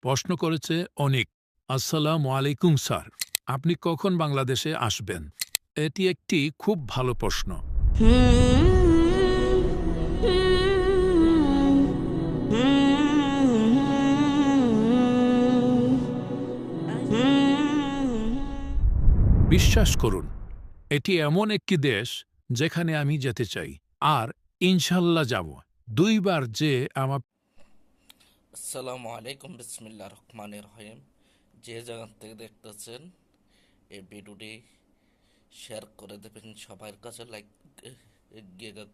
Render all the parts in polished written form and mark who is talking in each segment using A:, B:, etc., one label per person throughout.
A: প্রশ্ন করেছে অনিক। আসসালামু আলাইকুম স্যার, আপনি কখন বাংলাদেশে আসবেন? এটি একটি খুব ভালো প্রশ্ন। বিশ্বাস করুন, এটি এমন একটি দেশ যেখানে আমি যেতে চাই, আর ইনশাল্লাহ যাব। দুইবার যে আমার
B: আসসালামু আলাইকুম, বিসমিল্লাহ রহমানির রহিম। যে জায়গা থেকে দেখতেছেন এই ভিডিওটি শেয়ার করে দেবেন, সবার কাছে লাইক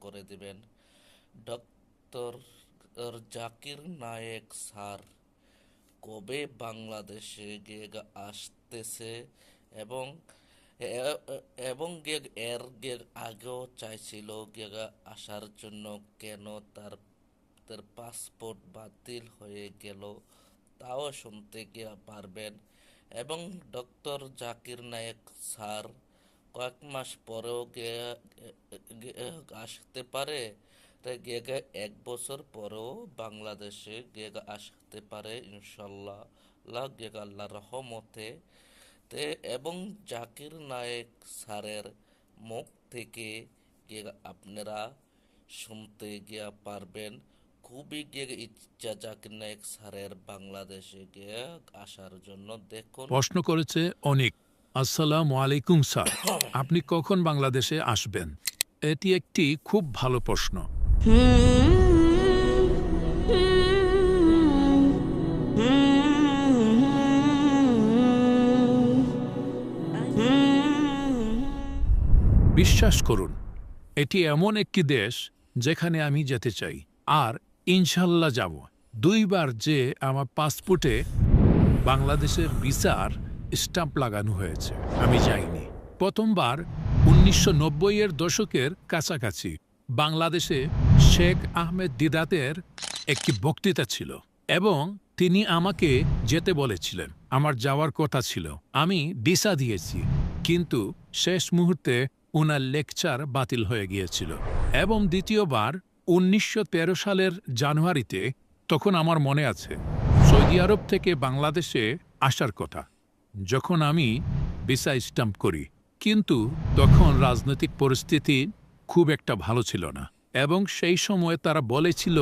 B: করে দেবেন। ডক্টর জাকির নায়েক স্যার কবে বাংলাদেশে আসতেছে এবং এর আগেও চাইছিল আসার জন্য, কেন তার তার পাসপোর্ট বাতিল হয়ে গেল তাও শুনতে গিয়ে পারবেন। এবং ডক্টর জাকির নায়েক স্যার কয়েক মাস পরেও আসতে পারে, তাই এক বছর পরেও বাংলাদেশে আসতে পারে ইনশাল্লাহ, আল্লাহর রহমতে। এবং জাকির নায়েক স্যারের মুখ থেকে আপনারা শুনতে গিয়া পারবেন। খুবই ইচ্ছা জাকির নায়েক স্যারের বাংলাদেশে গিয়ে আসার জন্য। দেখুন,
A: প্রশ্ন করেছে অনিক। আসসালামু আলাইকুম স্যার, আপনি কখন বাংলাদেশে আসবেন? এটি একটি খুব ভালো প্রশ্ন। বিশ্বাস করুন, এটি এমন একটি দেশ যেখানে আমি যেতে চাই, আর ইনশাল্লাহ যাব। দুইবার যে আমার পাসপোর্টে বাংলাদেশের ভিসার স্টাম্প লাগানো হয়েছে, আমি যাইনি। প্রথমবার ১৯৯০-এর দশকের কাছাকাছি বাংলাদেশে শেখ আহমেদ দিদাতের একটি বক্তৃতা ছিল, এবং তিনি আমাকে যেতে বলেছিলেন। আমার যাওয়ার কথা ছিল, আমি ভিসা দিয়েছি, কিন্তু শেষ মুহূর্তে ওনার লেকচার বাতিল হয়ে গিয়েছিল। এবং দ্বিতীয়বার ১৯১৩ সালের জানুয়ারিতে, তখন আমার মনে আছে, সৌদি আরব থেকে বাংলাদেশে আসার কথা, যখন আমি ভিসা স্টাম্প করি। কিন্তু তখন রাজনৈতিক পরিস্থিতি খুব একটা ভালো ছিল না, এবং সেই সময় তারা বলেছিল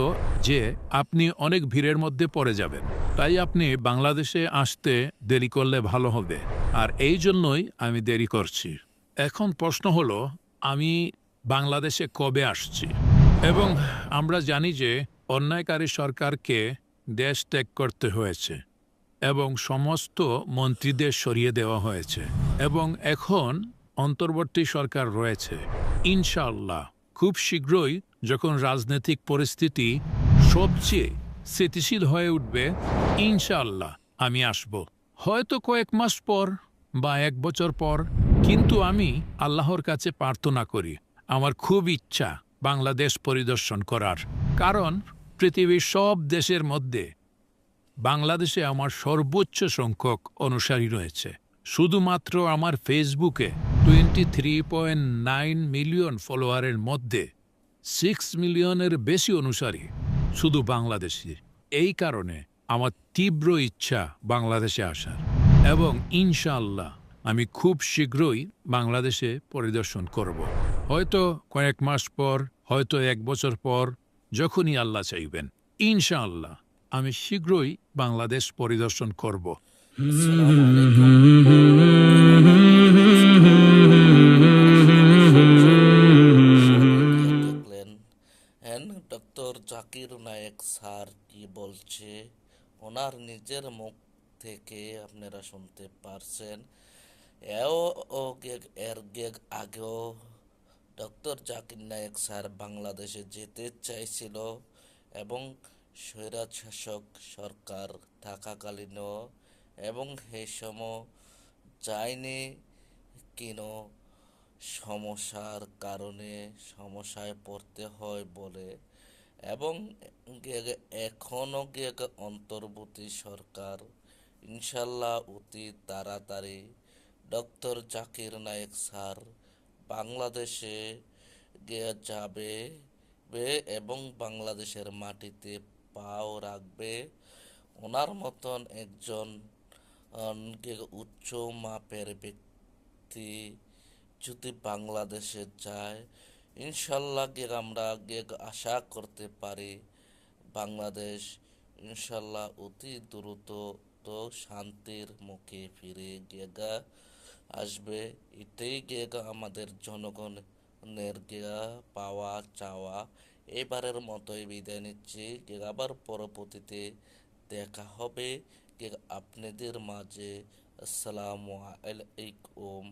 A: যে আপনি অনেক ভিড়ের মধ্যে পড়ে যাবেন, তাই আপনি বাংলাদেশে আসতে দেরি করলে ভালো হবে। আর এই জন্যই আমি দেরি করছি। এখন প্রশ্ন হলো, আমি বাংলাদেশে কবে আসছি? এবং আমরা জানি যে অন্যায়কারী সরকারকে দেশ ত্যাগ করতে হয়েছে, এবং সমস্ত মন্ত্রীদের সরিয়ে দেওয়া হয়েছে, এবং এখন অন্তর্বর্তী সরকার রয়েছে। ইনশাআল্লাহ খুব শীঘ্রই, যখন রাজনৈতিক পরিস্থিতি সবচেয়ে স্থিতিশীল হয়ে উঠবে, ইনশাআল্লাহ আমি আসব। হয়তো কয়েক মাস পর বা এক বছর পর, কিন্তু আমি আল্লাহর কাছে প্রার্থনা করি, আমার খুব ইচ্ছা বাংলাদেশ পরিদর্শন করার। কারণ পৃথিবীর সব দেশের মধ্যে বাংলাদেশে আমার সর্বোচ্চ সংখ্যক অনুসারী রয়েছে। শুধুমাত্র আমার ফেসবুকে 23.9 মিলিয়ন ফলোয়ারের মধ্যে 6 মিলিয়নের বেশি অনুসারী শুধু বাংলাদেশি। এই কারণে আমার তীব্র ইচ্ছা বাংলাদেশে আসার, এবং ইনশাআল্লাহ আমি খুব শীঘ্রই বাংলাদেশে পরিদর্শন করব। হয়তো কয়েক মাস পর, হয়তো এক বছর পর, যখনই আল্লাহ চাইবেন, ইনশাআল্লাহ আমি শীঘ্রই বাংলাদেশ পরিদর্শন করব।
B: আসসালামু আলাইকুম। দেখলেন ডক্টর জাকির নায়েক স্যার কি বলছে, ওনার নিজের মুখ থেকে আপনারা শুনতে পারছেন। এও ও এর আগেও ডক্টর জাকির নায়েক স্যার বাংলাদেশে যেতে চাইছিল, এবং স্বৈরাজ শাসক সরকার থাকাকালীনও, এবং সেই সময় যায়নি কেন, সমস্যার কারণে সমস্যায় পড়তে হয় বলে। এবং এখনও অন্তর্বর্তী সরকার ইনশাল্লাহ অতি তাড়াতাড়ি ডক্টর জাকির নায়েক স্যার বাংলাদেশে যাবে এবং বাংলাদেশের মাটিতে পাও রাখবে। ওনার মতন একজন উচ্চ মাপের ব্যক্তি যদি বাংলাদেশে যায়, ইনশাল্লাহ আমরা আশা করতে পারি বাংলাদেশ ইনশাল্লাহ অতি দ্রুত তো শান্তির মুখে ফিরে আসবে। এটাই আমাদের জনগণের পাওয়া চাওয়া। এবারের মতোই বিদায় নিচ্ছি, আবার পরবর্তীতে দেখা হবে আপনাদের মাঝে। আসসালামু আলাইকুম।